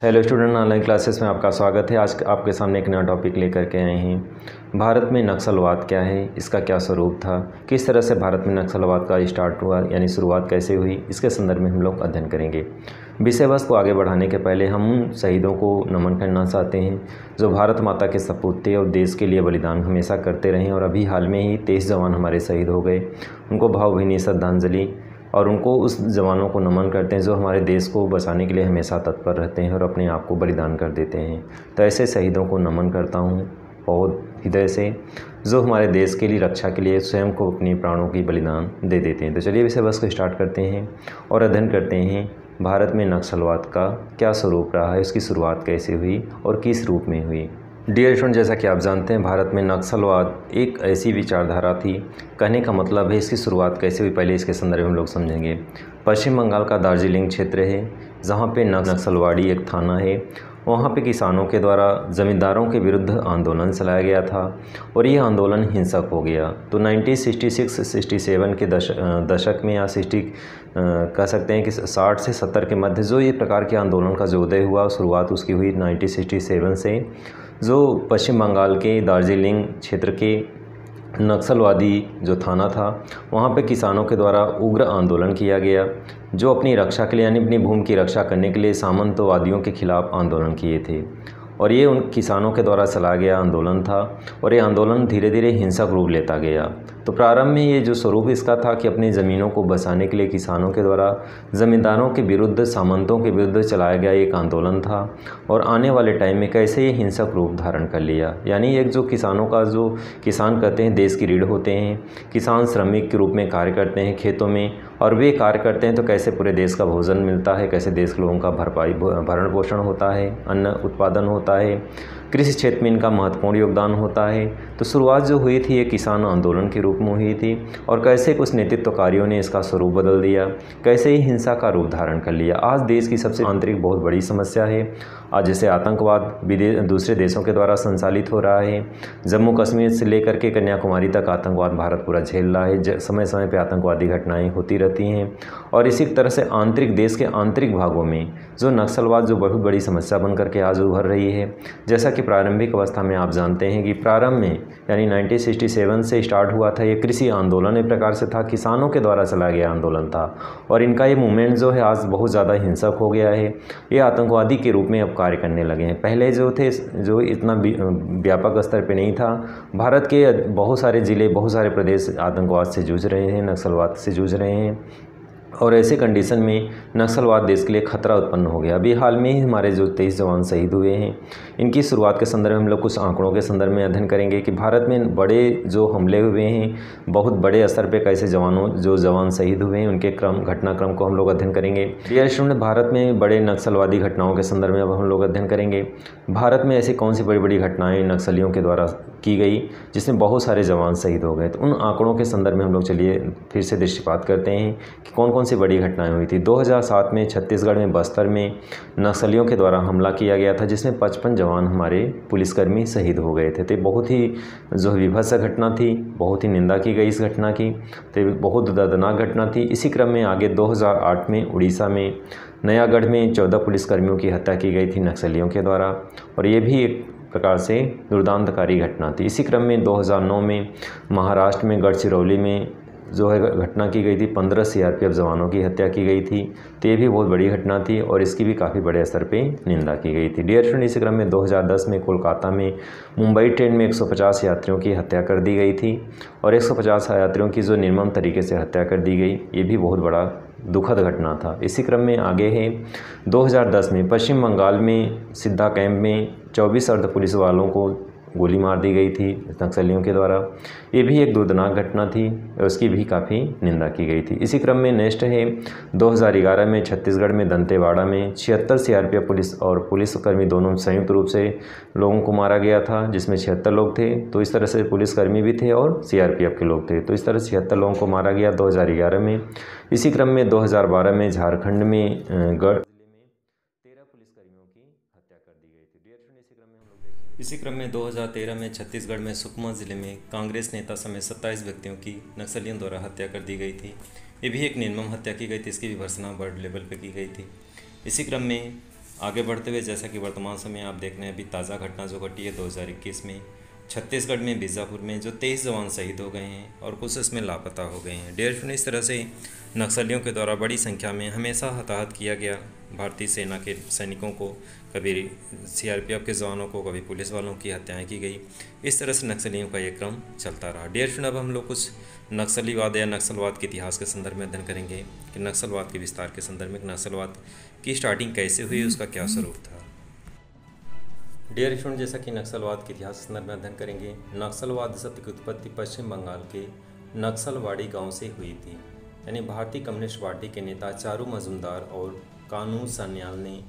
Hello student, online classes में आपका स्वागत है। आज आपके सामने एक नया टॉपिक लेकर के आए हैं। भारत में नक्सलवाद क्या है, इसका क्या स्वरूप था, किस तरह से भारत में नक्सलवाद का स्टार्ट हुआ यानी शुरुआत कैसे हुई, इसके संदर्भ में हम लोग अध्ययन करेंगे। विषय वस्तु को आगे बढ़ाने के पहले हम उन शहीदों को नमन करना चाहते हैं जो भारत माता के सपूत थे और देश के लिए बलिदान हमेशा करते रहे। और अभी हाल में ही 23 जवान हमारे शहीद हो गए। उनको भावभीनी श्रद्धांजलि और उनको उस जवानों को नमन करते हैं जो हमारे देश को बचाने के लिए हमेशा तत्पर रहते हैं और अपने आप को बलिदान कर देते हैं। तो ऐसे शहीदों को नमन करता हूँ बहुत हृदय से, जो हमारे देश के लिए रक्षा के लिए स्वयं को अपने प्राणों की बलिदान दे देते हैं। तो चलिए विषय वस्तु को स्टार्ट करते हैं और अध्ययन करते हैं भारत में नक्सलवाद का क्या स्वरूप रहा है, उसकी शुरुआत कैसे हुई और किस रूप में हुई। डियर स्टूडेंट, जैसा कि आप जानते हैं भारत में नक्सलवाद एक ऐसी विचारधारा थी। कहने का मतलब है इसकी शुरुआत कैसे हुई, पहले इसके संदर्भ में हम लोग समझेंगे। पश्चिम बंगाल का दार्जिलिंग क्षेत्र है जहाँ पे नक्सलवाड़ी एक थाना है। वहाँ पे किसानों के द्वारा ज़मींदारों के विरुद्ध आंदोलन चलाया गया था और ये आंदोलन हिंसक हो गया। तो 1966-67 के दशक में या 60 कह सकते हैं कि 60 से 70 के मध्य जो ये प्रकार के आंदोलन का जो उदय हुआ, शुरुआत उसकी हुई 1967 से। जो पश्चिम बंगाल के दार्जिलिंग क्षेत्र के नक्सलवादी जो थाना था, वहाँ पे किसानों के द्वारा उग्र आंदोलन किया गया, जो अपनी रक्षा के लिए यानी अपनी भूमि की रक्षा करने के लिए सामंतवादियों के खिलाफ आंदोलन किए थे। और ये उन किसानों के द्वारा चलाया गया आंदोलन था और ये आंदोलन धीरे धीरे हिंसक रूप लेता गया। तो प्रारंभ में ये जो स्वरूप इसका था कि अपनी ज़मीनों को बचाने के लिए किसानों के द्वारा ज़मींदारों के विरुद्ध, सामंतों के विरुद्ध चलाया गया एक आंदोलन था। और आने वाले टाइम में कैसे ये हिंसक रूप धारण कर लिया, यानी एक जो किसानों का, जो किसान कहते हैं देश की रीढ़ होते हैं, किसान श्रमिक के रूप में कार्य करते हैं खेतों में, और वे कार्य करते हैं तो कैसे पूरे देश का भोजन मिलता है, कैसे देश के लोगों का भरण पोषण होता है, अन्न उत्पादन होता है, कृषि क्षेत्र में इनका महत्वपूर्ण योगदान होता है। तो शुरुआत जो हुई थी ये किसान आंदोलन के रूप में हुई थी और कैसे कुछ नेतृत्वकारियों ने इसका स्वरूप बदल दिया, कैसे ही हिंसा का रूप धारण कर लिया। आज देश की सबसे आंतरिक बहुत बड़ी समस्या है। आज जैसे आतंकवाद दूसरे देशों के द्वारा संचालित हो रहा है, जम्मू कश्मीर से लेकर के कन्याकुमारी तक आतंकवाद भारत पूरा झेल रहा है। समय समय पर आतंकवादी घटनाएँ होती रहती हैं और इसी तरह से आंतरिक, देश के आंतरिक भागों में जो नक्सलवाद जो बहुत बड़ी समस्या बन करके आज उभर रही है। जैसा कि प्रारंभिक अवस्था में आप जानते हैं कि प्रारंभ में यानी 1967 से स्टार्ट हुआ था, ये कृषि आंदोलन एक प्रकार से था, किसानों के द्वारा चलाया गया आंदोलन था। और इनका ये मूवमेंट जो है आज बहुत ज़्यादा हिंसक हो गया है। ये आतंकवादी के रूप में अब कार्य करने लगे हैं। पहले जो थे, जो इतना व्यापक स्तर पे नहीं था। भारत के बहुत सारे ज़िले, बहुत सारे प्रदेश आतंकवाद से जूझ रहे हैं, नक्सलवाद से जूझ रहे हैं। और ऐसे कंडीशन में नक्सलवाद देश के लिए खतरा उत्पन्न हो गया। अभी हाल में ही हमारे जो 23 जवान शहीद हुए हैं, इनकी शुरुआत के संदर्भ में हम लोग कुछ आंकड़ों के संदर्भ में अध्ययन करेंगे कि भारत में बड़े जो हमले हुए हैं, बहुत बड़े स्तर पे कैसे जवान शहीद हुए हैं, उनके घटनाक्रम को हम लोग अध्ययन करेंगे। डियर स्टूडेंट, भारत में बड़े नक्सलवादी घटनाओं के संदर्भ में अब हम लोग अध्ययन करेंगे। भारत में ऐसी कौन सी बड़ी बड़ी घटनाएँ नक्सलियों के द्वारा की गई जिसमें बहुत सारे जवान शहीद हो गए। तो उन आंकड़ों के संदर्भ में हम लोग चलिए फिर से दृष्टिपात करते हैं कि कौन कौन सी बड़ी घटनाएं हुई थी। 2007 में छत्तीसगढ़ में बस्तर में नक्सलियों के द्वारा हमला किया गया था जिसमें 55 जवान हमारे पुलिसकर्मी शहीद हो गए थे। तो बहुत ही जो विभत्स घटना थी, बहुत ही निंदा की गई इस घटना की, तो बहुत दर्दनाक घटना थी। इसी क्रम में आगे 2008 में उड़ीसा में नयागढ़ में 14 पुलिसकर्मियों की हत्या की गई थी नक्सलियों के द्वारा, और ये भी एक प्रकार से दुर्दांतकारी घटना थी। इसी क्रम में 2009 में महाराष्ट्र में गढ़चिरौली में जो है घटना की गई थी, 15 सीआरपीएफ जवानों की हत्या की गई थी। तो ये भी बहुत बड़ी घटना थी और इसकी भी काफ़ी बड़े स्तर पे निंदा की गई थी। डियर स्टूडेंट, इसी क्रम में 2010 में कोलकाता में मुंबई ट्रेन में 150 यात्रियों की हत्या कर दी गई थी और 150 यात्रियों की जो निर्मम तरीके से हत्या कर दी गई, ये भी बहुत बड़ा दुखद घटना था। इसी क्रम में आगे है 2010 में पश्चिम बंगाल में सिद्धा कैंप में 24 अर्ध पुलिस वालों को गोली मार दी गई थी नक्सलियों के द्वारा। ये भी एक दर्दनाक घटना थी और उसकी भी काफ़ी निंदा की गई थी। इसी क्रम में नेक्स्ट है 2011 में छत्तीसगढ़ में दंतेवाड़ा में 76 सीआरपीएफ पुलिस और पुलिसकर्मी दोनों संयुक्त रूप से लोगों को मारा गया था, जिसमें 76 लोग थे। तो इस तरह से पुलिसकर्मी भी थे और सीआरपीएफ के लोग थे। तो इस तरह से 76 लोगों को मारा गया 2011 में। इसी क्रम में 2012 में झारखंड में गढ़ इसी क्रम में 2013 में छत्तीसगढ़ में सुकमा जिले में कांग्रेस नेता समेत 27 व्यक्तियों की नक्सलियों द्वारा हत्या कर दी गई थी। ये भी एक निर्मम हत्या की गई थी, इसकी भी भर्त्सना बड़े लेवल पे की गई थी। इसी क्रम में आगे बढ़ते हुए जैसा कि वर्तमान समय आप देख रहे हैं, अभी ताज़ा घटना जो घटी है 2021 में छत्तीसगढ़ में बीजापुर में, जो 23 जवान शहीद हो गए हैं और कुछ इसमें लापता हो गए हैं। डियर फ्रेंड, इस तरह से नक्सलियों के द्वारा बड़ी संख्या में हमेशा हताहत किया गया भारतीय सेना के सैनिकों को, कभी सीआरपीएफ के जवानों को, कभी पुलिस वालों की हत्याएं की गई। इस तरह से नक्सलियों का ये क्रम चलता रहा। डियर फ्रेंड, अब हम लोग कुछ नक्सलीवाद या नक्सलवाद के इतिहास के संदर्भ में अध्ययन करेंगे कि नक्सलवाद के विस्तार के संदर्भ में नक्सलवाद की स्टार्टिंग कैसे हुई, उसका क्या स्वरूप था। डियर स्टूडेंट, जैसा कि नक्सलवाद के इतिहास के संदर्भ में अध्ययन करेंगे, नक्सलवाद शब्द की उत्पत्ति पश्चिम बंगाल के नक्सलवाड़ी गांव से हुई थी। यानी भारतीय कम्युनिस्ट पार्टी के नेता चारू मजुमदार और कानू सान्याल ने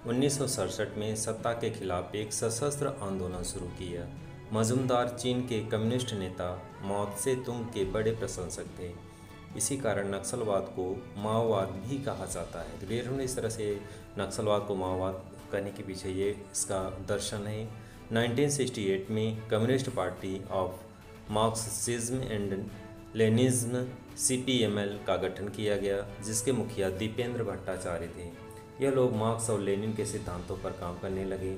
1967 में सत्ता के खिलाफ एक सशस्त्र आंदोलन शुरू किया। मजुमदार चीन के कम्युनिस्ट नेता माओ त्से तुंग के बड़े प्रशंसक थे। इसी कारण नक्सलवाद को माओवाद भी कहा जाता है। तो डियर फ्रेंड, इस तरह से नक्सलवाद को माओवाद करने के पीछे ये इसका दर्शन है। 1968 में communist party of Marxism and Leninism CPML का गठन किया गया, जिसके मुखिया दीपेंद्र भट्टाचार्य थे। यह लोग मार्क्स और लेनिन के सिद्धांतों पर काम करने लगे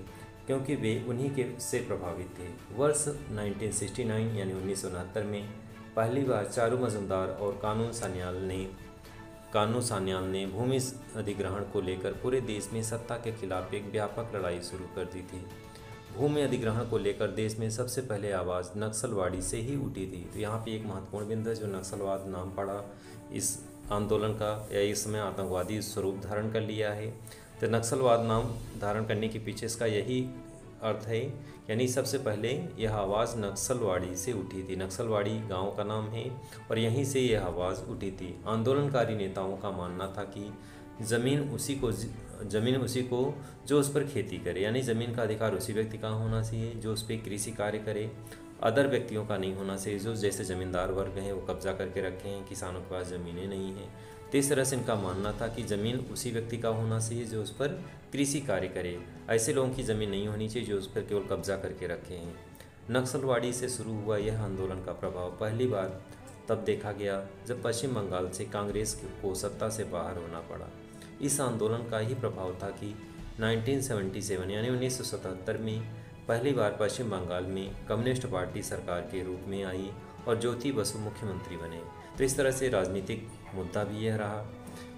क्योंकि वे उन्हीं के से प्रभावित थे। वर्ष 1969 यानी 1969 में पहली बार चारू मजुमदार और कानू सान्याल ने भूमि अधिग्रहण को लेकर पूरे देश में सत्ता के खिलाफ एक व्यापक लड़ाई शुरू कर दी थी। भूमि अधिग्रहण को लेकर देश में सबसे पहले आवाज़ नक्सलवाड़ी से ही उठी थी। तो यहाँ पे एक महत्वपूर्ण बिंदु है, जो नक्सलवाद नाम पड़ा इस आंदोलन का, या इस समय आतंकवादी स्वरूप धारण कर लिया है। तो नक्सलवाद नाम धारण करने के पीछे इसका यही अर्थ है, यानी सबसे पहले यह आवाज़ नक्सलवाड़ी से उठी थी। नक्सलवाड़ी गांव का नाम है और यहीं से यह आवाज़ उठी थी। आंदोलनकारी नेताओं का मानना था कि ज़मीन उसी को जो उस पर खेती करे, यानी ज़मीन का अधिकार उसी व्यक्ति का होना चाहिए जो उस पर कृषि कार्य करे, अदर व्यक्तियों का नहीं होना चाहिए जो जैसे ज़मींदार वर्ग हैं वो कब्जा करके रखे हैं, किसानों के पास ज़मीनें नहीं हैं। तो इस तरह से इनका मानना था कि ज़मीन उसी व्यक्ति का होना चाहिए जो उस पर कृषि कार्य करे, ऐसे लोगों की ज़मीन नहीं होनी चाहिए जो उस पर केवल कब्जा करके रखे हैं। नक्सलवाड़ी से शुरू हुआ यह आंदोलन का प्रभाव पहली बार तब देखा गया जब पश्चिम बंगाल से कांग्रेस को सत्ता से बाहर होना पड़ा। इस आंदोलन का ही प्रभाव था कि 1977 यानी 1977 में पहली बार पश्चिम बंगाल में कम्युनिस्ट पार्टी सरकार के रूप में आई और ज्योति बसु मुख्यमंत्री बने। तो इस तरह से राजनीतिक मुद्दा भी यह रहा।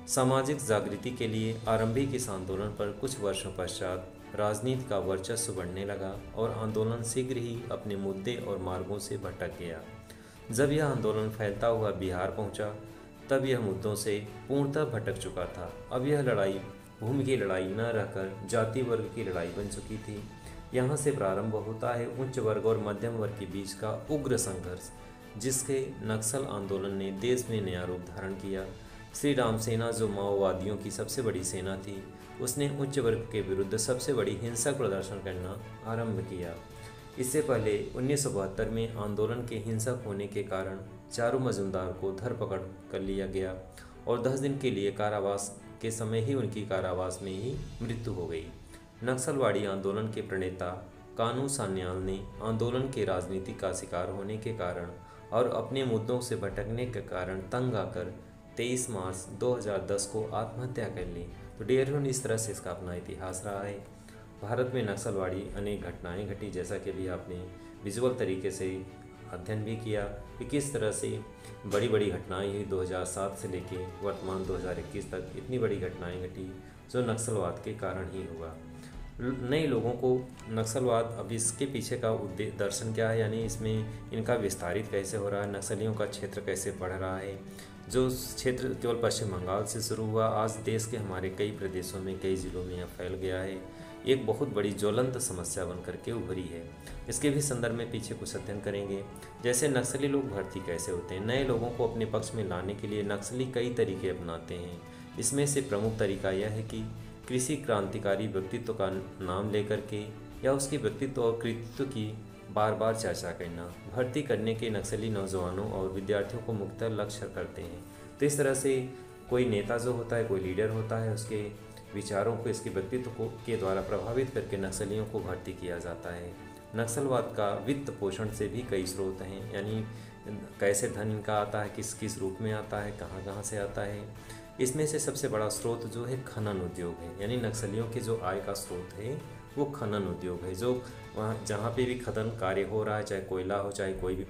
सामाजिक जागृति के लिए आरंभिक इस आंदोलन पर कुछ वर्षों पश्चात राजनीति का वर्चस्व बढ़ने लगा और आंदोलन शीघ्र ही अपने मुद्दे और मार्गों से भटक गया। जब यह आंदोलन फैलता हुआ बिहार पहुंचा, तब यह मुद्दों से पूर्णतः भटक चुका था। अब यह लड़ाई भूमि की लड़ाई न रहकर जाति वर्ग की लड़ाई बन चुकी थी। यहाँ से प्रारंभ होता है उच्च वर्ग और मध्यम वर्ग के बीच का उग्र संघर्ष, जिसके नक्सल आंदोलन ने देश में नया रूप धारण किया। श्री राम सेना, जो माओवादियों की सबसे बड़ी सेना थी, उसने उच्च वर्ग के विरुद्ध सबसे बड़ी हिंसक प्रदर्शन करना आरंभ किया। इससे पहले 1972 में आंदोलन के हिंसक होने के कारण चारू मजुमदार को धरपकड़ कर लिया गया और 10 दिन के लिए कारावास के समय ही उनकी कारावास में ही मृत्यु हो गई। नक्सलवाड़ी आंदोलन के प्रणेता कानू सान्याल ने आंदोलन के राजनीति का शिकार होने के कारण और अपने मुद्दों से भटकने के कारण तंग आकर 23 मार्च 2010 को आत्महत्या कर ली। तो डियर फ्रेंड, इस तरह से इसका अपना इतिहास रहा है। भारत में नक्सलवाड़ी अनेक घटनाएं घटी, जैसा कि अभी आपने विजुअल तरीके से अध्ययन भी किया कि किस तरह से बड़ी बड़ी घटनाएं हुई। 2007 से लेके वर्तमान 2021 तक इतनी बड़ी घटनाएं घटी जो नक्सलवाद के कारण ही हुआ। नए लोगों को नक्सलवाद, अब इसके पीछे का दर्शन क्या है, यानी इसमें इनका विस्तारित कैसे हो रहा है, नक्सलियों का क्षेत्र कैसे बढ़ रहा है। जो क्षेत्र केवल पश्चिम बंगाल से शुरू हुआ, आज देश के हमारे कई प्रदेशों में, कई ज़िलों में यह फैल गया है। एक बहुत बड़ी ज्वलंत समस्या बन करके उभरी है। इसके भी संदर्भ में पीछे कुछ अध्ययन करेंगे, जैसे नक्सली लोग भर्ती कैसे होते हैं। नए लोगों को अपने पक्ष में लाने के लिए नक्सली कई तरीके अपनाते हैं। इसमें से प्रमुख तरीका यह है कि कृषि क्रांतिकारी व्यक्तित्व का नाम लेकर के या उसके व्यक्तित्व और कृतित्व की बार बार चर्चा करना। भर्ती करने के नक्सली नौजवानों और विद्यार्थियों को मुख्यतः लक्ष्य करते हैं। तो इस तरह से कोई नेता जो होता है, कोई लीडर होता है, उसके विचारों को, इसके व्यक्तित्व को के द्वारा प्रभावित करके नक्सलियों को भर्ती किया जाता है। नक्सलवाद का वित्त पोषण से भी कई स्रोत हैं, यानी कैसे धन इनका आता है, किस किस रूप में आता है, कहाँ कहाँ से आता है। इसमें से सबसे बड़ा स्रोत जो है खनन उद्योग है, यानी नक्सलियों के जो आय का स्रोत है वो खनन उद्योग है। जो वहाँ जहाँ पे भी खनन कार्य हो रहा है, चाहे कोयला हो चाहे कोई भी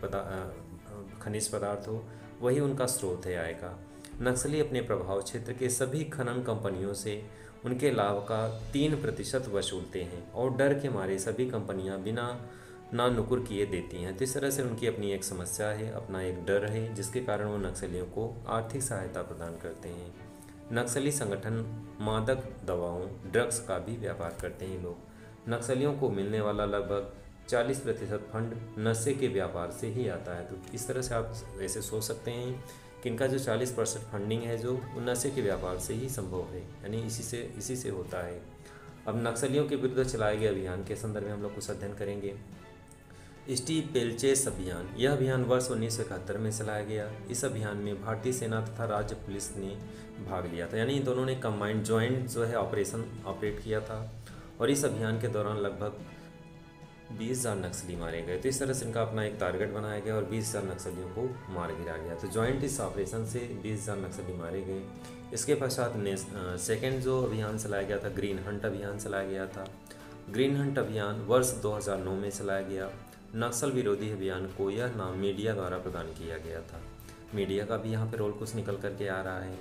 खनिज पदार्थ हो, वही उनका स्रोत है आय का। नक्सली अपने प्रभाव क्षेत्र के सभी खनन कंपनियों से उनके लाभ का 3% वसूलते हैं और डर के मारे सभी कंपनियां बिना ना नुकुर किए देती हैं। तो इस तरह से उनकी अपनी एक समस्या है, अपना एक डर है, जिसके कारण वो नक्सलियों को आर्थिक सहायता प्रदान करते हैं। नक्सली संगठन मादक दवाओं ड्रग्स का भी व्यापार करते हैं लोग। नक्सलियों को मिलने वाला लगभग 40% फंड नशे के व्यापार से ही आता है। तो इस तरह से आप ऐसे सोच सकते हैं कि इनका जो 40% फंडिंग है जो नशे के व्यापार से ही संभव है, यानी इसी से होता है। अब नक्सलियों के विरुद्ध चलाए गए अभियान के संदर्भ में हम लोग कुछ अध्ययन करेंगे। स्टीपेलचेस अभियान, यह अभियान वर्ष 1971 में चलाया गया। इस अभियान में भारतीय सेना तथा राज्य पुलिस ने भाग लिया था, यानी इन दोनों ने कंबाइंड ज्वाइंट जो है ऑपरेशन ऑपरेट किया था। और इस अभियान के दौरान लगभग 20,000 नक्सली मारे गए। तो इस तरह से इनका अपना एक टारगेट बनाया गया और 20,000 नक्सलियों को मार गिरा गया। तो ज्वाइंट इस ऑपरेशन से 20,000 नक्सली मारे गए। इसके पश्चात सेकेंड जो अभियान चलाया गया था, ग्रीन हंट अभियान चलाया गया था। ग्रीन हंट अभियान वर्ष 2009 में चलाया गया। नक्सल विरोधी अभियान को यह नाम मीडिया द्वारा प्रदान किया गया था। मीडिया का भी यहाँ पर रोल कुछ निकल करके आ रहा है।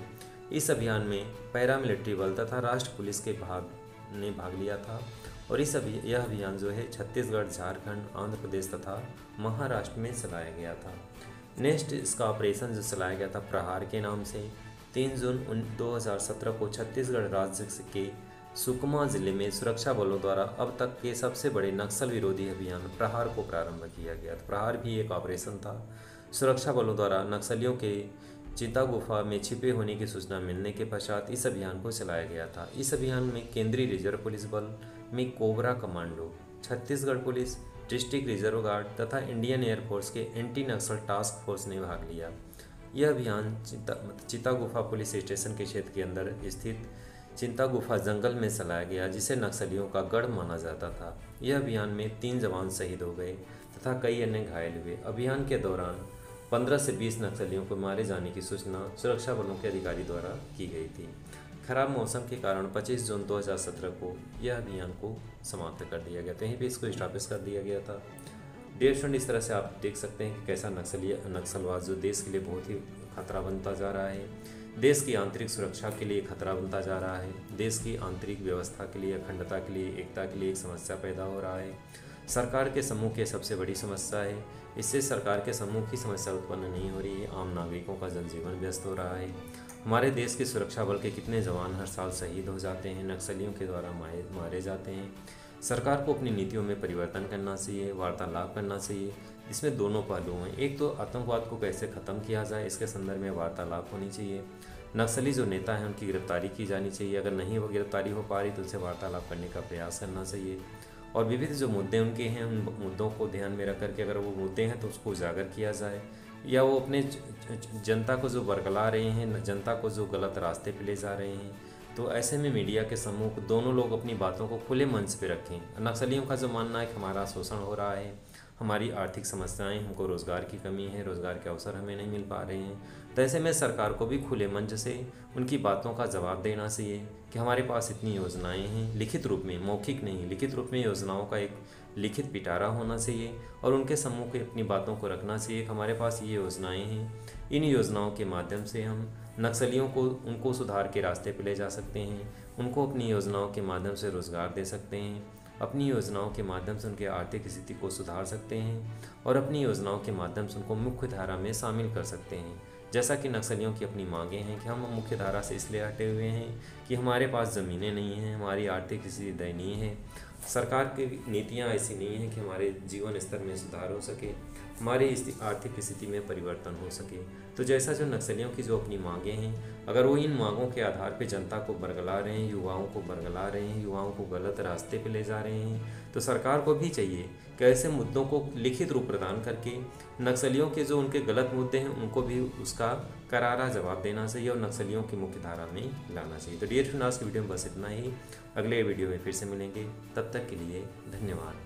इस अभियान में पैरामिलिट्री बल तथा राष्ट्र पुलिस के भाग लिया था। और यह अभियान जो है छत्तीसगढ़, झारखंड, आंध्र प्रदेश तथा महाराष्ट्र में चलाया गया था। नेक्स्ट इसका ऑपरेशन जो चलाया गया था प्रहार के नाम से। 3 जून 2017 को छत्तीसगढ़ राज्य के सुकमा जिले में सुरक्षा बलों द्वारा अब तक के सबसे बड़े नक्सल विरोधी अभियान प्रहार को प्रारंभ किया गया। तो प्रहार भी एक ऑपरेशन था। सुरक्षा बलों द्वारा नक्सलियों के चिता गुफा में छिपे होने की सूचना मिलने के पश्चात इस अभियान को चलाया गया था। इस अभियान में केंद्रीय रिजर्व पुलिस बल में cobra commando, Chhattisgarh police, district reserve guard तथा इंडियन एयरफोर्स के एंटी नक्सल टास्क फोर्स ने भाग लिया। यह अभियान चिता गुफा पुलिस स्टेशन के क्षेत्र के अंदर स्थित चिंता गुफा जंगल में चलाया गया, जिसे नक्सलियों का गढ़ माना जाता था। यह अभियान में 3 जवान शहीद हो गए तथा कई अन्य घायल हुए। अभियान के दौरान 15 से 20 नक्सलियों को मारे जाने की सूचना सुरक्षा बलों के अधिकारी द्वारा की गई थी। खराब मौसम के कारण 25 जून 2017 को यह अभियान को समाप्त कर दिया गया था। यहीं पे इसको स्टॉपेज कर दिया गया था। डियर स्टूडेंट, इस तरह से आप देख सकते हैं कि कैसा नक्सलवाद जो देश के लिए बहुत ही खतरा बनता जा रहा है, देश की आंतरिक सुरक्षा के लिए खतरा बनता जा रहा है, देश की आंतरिक व्यवस्था के लिए, अखंडता के लिए, एकता के लिए एक समस्या पैदा हो रहा है। सरकार के समूह की सबसे बड़ी समस्या है। इससे सरकार के समूह की समस्या उत्पन्न नहीं हो रही है, आम नागरिकों का जनजीवन व्यस्त हो रहा है। हमारे देश के सुरक्षा बल के कितने जवान हर साल शहीद हो जाते हैं, नक्सलियों के द्वारा मारे जाते हैं। सरकार को अपनी नीतियों में परिवर्तन करना चाहिए, वार्तालाप करना चाहिए। इसमें दोनों पहलू हैं। एक तो आतंकवाद को कैसे ख़त्म किया जाए, इसके संदर्भ में वार्तालाप होनी चाहिए। नक्सली जो नेता हैं उनकी गिरफ्तारी की जानी चाहिए। अगर नहीं वो गिरफ्तारी हो पा रही तो उनसे वार्तालाप करने का प्रयास करना चाहिए। और विविध जो मुद्दे उनके हैं उन मुद्दों को ध्यान में रख करके अगर वो मुद्दे हैं तो उसको उजागर किया जाए, या वो अपने जनता को जो बरगला रहे हैं, जनता को जो गलत रास्ते पे ले जा रहे हैं, तो ऐसे में मीडिया के समूह दोनों लोग अपनी बातों को खुले मंच पे रखें। नक्सलियों का जो मानना है कि हमारा शोषण हो रहा है, हमारी आर्थिक समस्याएं, हमको रोज़गार की कमी है, रोज़गार के अवसर हमें नहीं मिल पा रहे हैं, तो ऐसे में सरकार को भी खुले मंच से उनकी बातों का जवाब देना चाहिए कि हमारे पास इतनी योजनाएं हैं, लिखित रूप में, मौखिक नहीं, लिखित रूप में योजनाओं का एक लिखित पिटारा होना चाहिए और उनके समूह को अपनी बातों को रखना चाहिए कि हमारे पास ये योजनाएं हैं, इन योजनाओं के माध्यम से हम नक्सलियों को उनको सुधार के रास्ते पर ले जा सकते हैं, उनको अपनी योजनाओं के माध्यम से रोज़गार दे सकते हैं, अपनी योजनाओं के माध्यम से उनके आर्थिक स्थिति को सुधार सकते हैं और अपनी योजनाओं के माध्यम से उनको मुख्य धारा में शामिल कर सकते हैं। जैसा कि नक्सलियों की अपनी मांगें हैं कि हम मुख्य धारा से इसलिए हटे हुए हैं कि हमारे पास ज़मीनें नहीं हैं, हमारी आर्थिक स्थिति दयनीय है, सरकार की नीतियाँ ऐसी नहीं हैं कि हमारे जीवन स्तर में सुधार हो सके, हमारी आर्थिक स्थिति में परिवर्तन हो सके। तो जैसा जो नक्सलियों की जो अपनी मांगें हैं, अगर वो इन मांगों के आधार पे जनता को बरगला रहे हैं, युवाओं को बरगला रहे हैं, युवाओं को गलत रास्ते पे ले जा रहे हैं, तो सरकार को भी चाहिए कि ऐसे मुद्दों को लिखित रूप प्रदान करके नक्सलियों के जो उनके गलत मुद्दे हैं उनको भी उसका करारा जवाब देना चाहिए और नक्सलियों की मुख्य धारा में लाना चाहिए। तो डियर फ्रेंड्स, आज की वीडियो में बस इतना ही। अगले वीडियो में फिर से मिलेंगे, तब तक के लिए धन्यवाद।